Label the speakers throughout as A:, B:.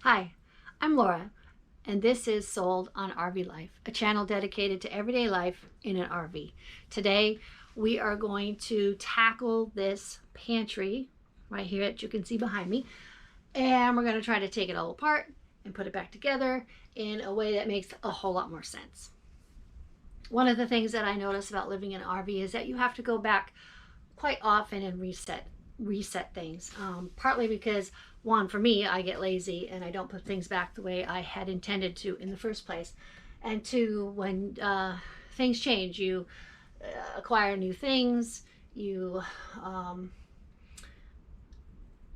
A: Hi, I'm Laura, and this is Sold on RV Life, a channel dedicated to everyday life in an RV. Today, we are going to tackle this pantry right here that you can see behind me, and we're going to try to take it all apart and put it back together in a way that makes a whole lot more sense. One of the things that I notice about living in an RV is that you have to go back quite often and reset things. Partly because, one, for me, I get lazy and I don't put things back the way I had intended to in the first place. And two, when things change, you acquire new things, you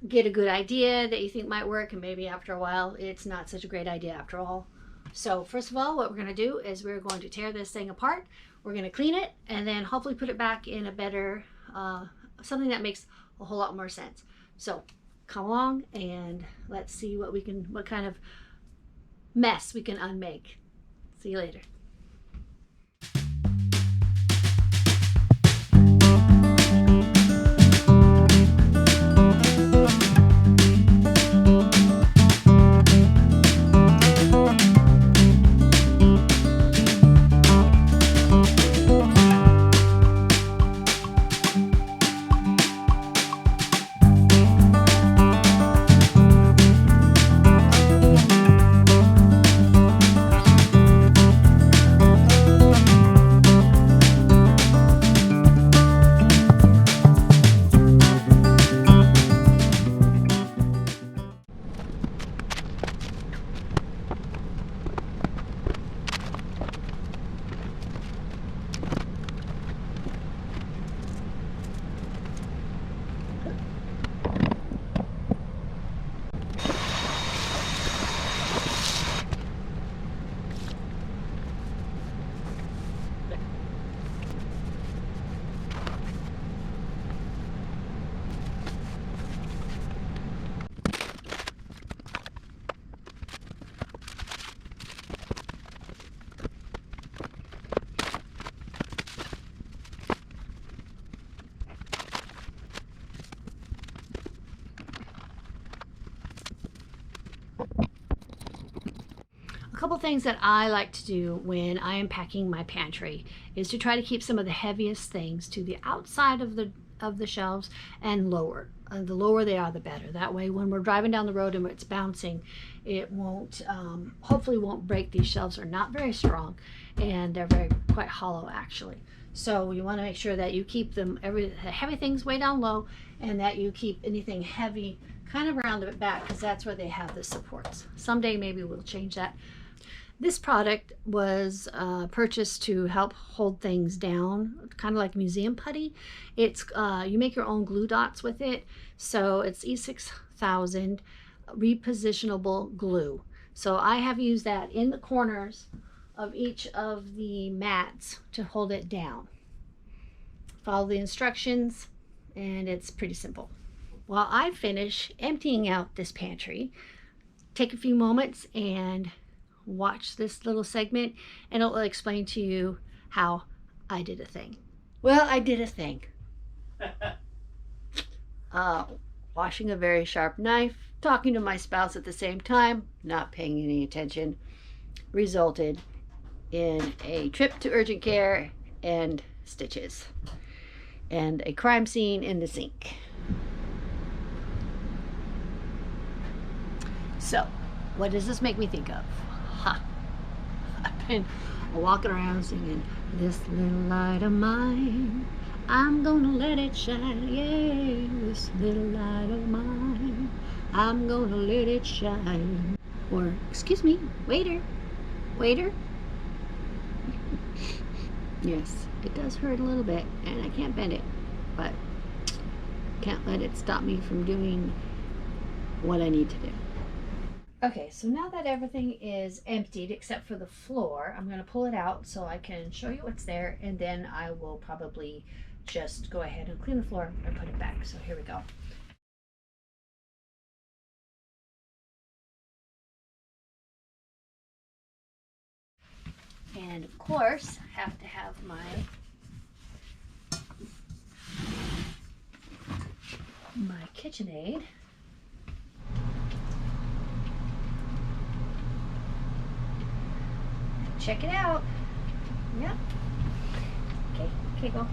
A: get a good idea that you think might work, and maybe after a while it's not such a great idea after all. So first of all, what we're going to do is we're going to tear this thing apart. We're going to clean it and then hopefully put it back in a better something that makes a whole lot more sense. So come along and let's see what kind of mess we can unmake. See you later. A couple things that I like to do when I am packing my pantry is to try to keep some of the heaviest things to the outside of the shelves and lower. The lower they are, the better. That way, when we're driving down the road and it's bouncing, it won't, hopefully won't break. These shelves are not very strong and they're quite hollow actually. So you want to make sure that you keep the heavy things way down low, and that you keep anything heavy kind of around the back, because that's where they have the supports. Someday maybe we'll change that. This product was purchased to help hold things down, kind of like museum putty. It's you make your own glue dots with it. So it's E6000 repositionable glue. So I have used that in the corners of each of the mats to hold it down. Follow the instructions and it's pretty simple. While I finish emptying out this pantry, take a few moments and watch this little segment and it'll explain to you how I did a thing. Well, I did a thing. Washing a very sharp knife, talking to my spouse at the same time, not paying any attention, resulted in a trip to urgent care and stitches and a crime scene in the sink. So, what does this make me think of? I've been walking around singing, "This little light of mine, I'm gonna let it shine, yeah, this little light of mine, I'm gonna let it shine." Or, excuse me, waiter, waiter. Yes, it does hurt a little bit, and I can't bend it, but can't let it stop me from doing what I need to do. Okay, so now that everything is emptied except for the floor, I'm going to pull it out so I can show you what's there, and then I will probably just go ahead and clean the floor and put it back. So here we go. And of course, have to have my KitchenAid. check it out. Yep. Okay, go.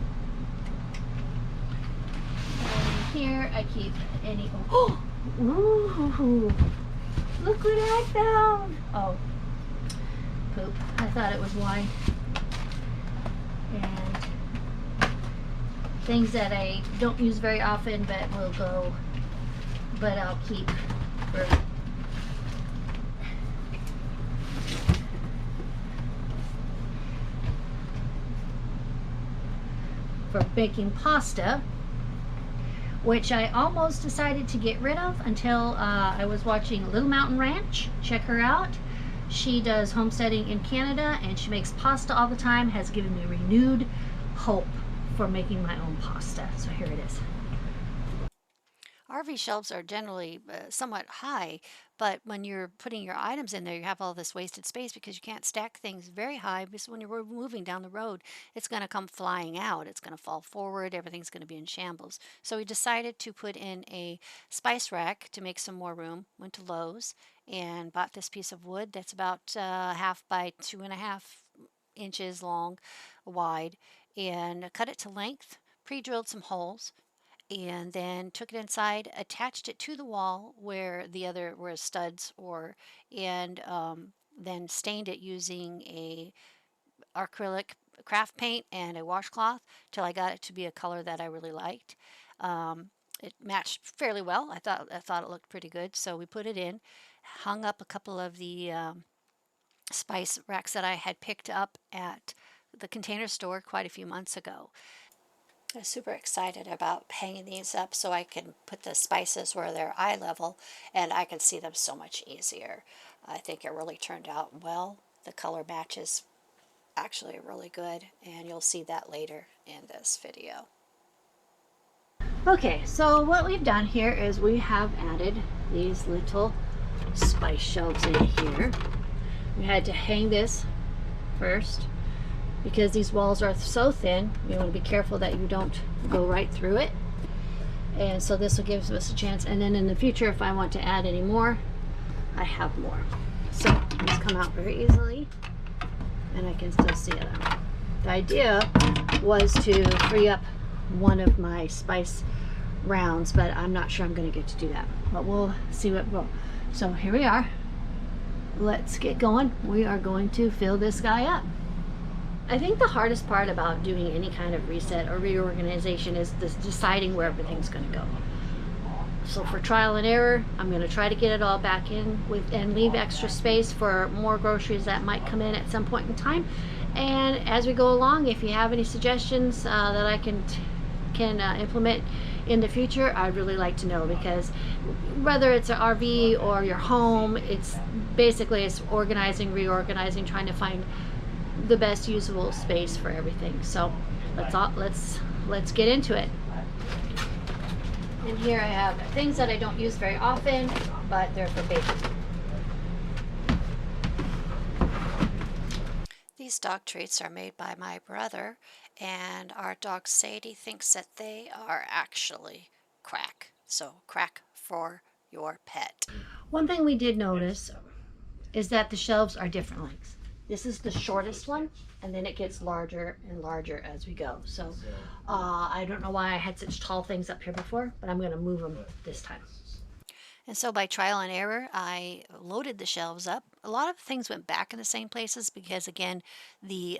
A: And here I keep any. Oh, ooh, look what I found. Oh, poop. I thought it was wine. And things that I don't use very often, but will go. But I'll keep for making pasta, which I almost decided to get rid of until I was watching Little Mountain Ranch. Check her out. She does homesteading in Canada and she makes pasta all the time. Has given me renewed hope for making my own pasta. So here it is.
B: RV shelves are generally somewhat high, but when you're putting your items in there, you have all this wasted space because you can't stack things very high because when you're moving down the road, it's going to come flying out. It's going to fall forward. Everything's going to be in shambles. So we decided to put in a spice rack to make some more room. Went to Lowe's and bought this piece of wood that's about half by 2.5 inches long, wide, and cut it to length, pre-drilled some holes, and then took it inside, attached it to the wall where the other where studs or, and then stained it using a acrylic craft paint and a washcloth till I got it to be a color that I really liked. It matched fairly well. I thought it looked pretty good, so we put it in, hung up a couple of the spice racks that I had picked up at the Container Store quite a few months ago. I'm super excited about hanging these up so I can put the spices where they're eye level and I can see them so much easier. I think it really turned out well. The color matches actually really good, and you'll see that later in this video.
A: Okay, so what we've done here is we have added these little spice shelves in here. We had to hang this first because these walls are so thin. You want to be careful that you don't go right through it. And so this will give us a chance. And then in the future, if I want to add any more, I have more. So these come out very easily and I can still see them. The idea was to free up one of my spice rounds, but I'm not sure I'm going to get to do that. But we'll see what will. So here we are. Let's get going. We are going to fill this guy up. I think the hardest part about doing any kind of reset or reorganization is this deciding where everything's going to go. So for trial and error, I'm going to try to get it all back in with and leave extra space for more groceries that might come in at some point in time. And as we go along, if you have any suggestions that I can implement in the future, I'd really like to know, because whether it's an RV or your home, it's organizing, reorganizing, trying to find the best usable space for everything. So let's get into it. And here I have things that I don't use very often, but they're for baking.
B: These dog treats are made by my brother, and our dog Sadie thinks that they are actually crack. So crack for your pet.
A: One thing we did notice is that the shelves are different lengths. This is the shortest one, and then it gets larger and larger as we go. So I don't know why I had such tall things up here before, but I'm going to move them this time.
B: And so by trial and error, I loaded the shelves up. A lot of things went back in the same places because, again, the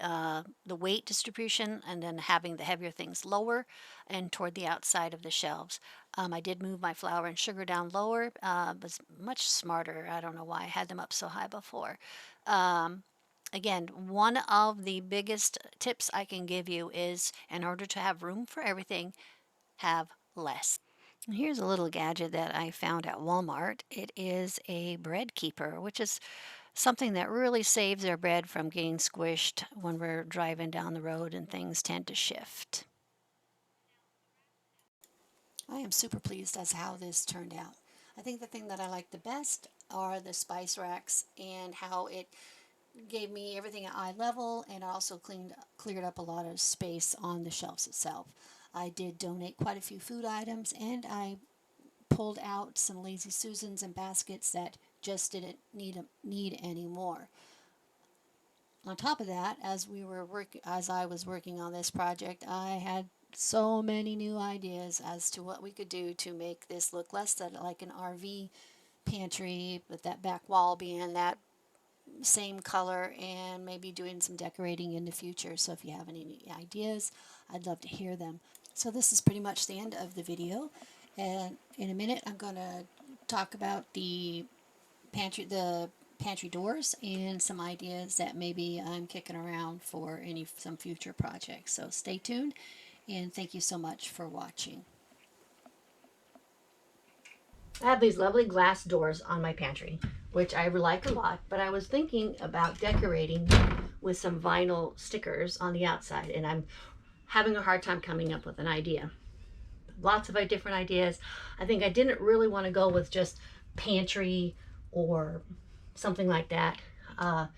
B: weight distribution and then having the heavier things lower and toward the outside of the shelves. I did move my flour and sugar down lower. Was much smarter. I don't know why I had them up so high before. Again, one of the biggest tips I can give you is, in order to have room for everything, have less. Here's a little gadget that I found at Walmart. It is a bread keeper, which is something that really saves our bread from getting squished when we're driving down the road and things tend to shift. I am super pleased as how this turned out. I think the thing that I like the best are the spice racks and how it gave me everything at eye level, and also cleared up a lot of space on the shelves itself. I did donate quite a few food items, and I pulled out some Lazy Susans and baskets that just didn't need anymore. on top of that, as I was working on this project, I had so many new ideas as to what we could do to make this look less like an RV pantry, with that back wall being that same color, and maybe doing some decorating in the future. So if you have any ideas, I'd love to hear them. So this is pretty much the end of the video, and in a minute I'm going to talk about the pantry doors and some ideas that maybe I'm kicking around for some future projects. So stay tuned, and thank you so much for watching.
A: I have these lovely glass doors on my pantry, which I like a lot, but I was thinking about decorating with some vinyl stickers on the outside, and I'm having a hard time coming up with an idea. Lots of different ideas. I think I didn't really want to go with just pantry or something like that. I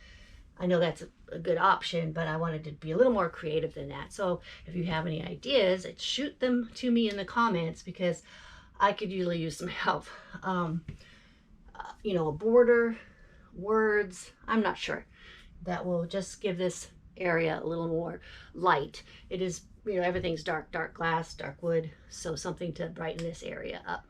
A: know that's a good option, but I wanted to be a little more creative than that. So if you have any ideas, shoot them to me in the comments, because I could usually use some help. A border, words, I'm not sure. That will just give this area a little more light. It is, everything's dark glass, dark wood, so something to brighten this area up.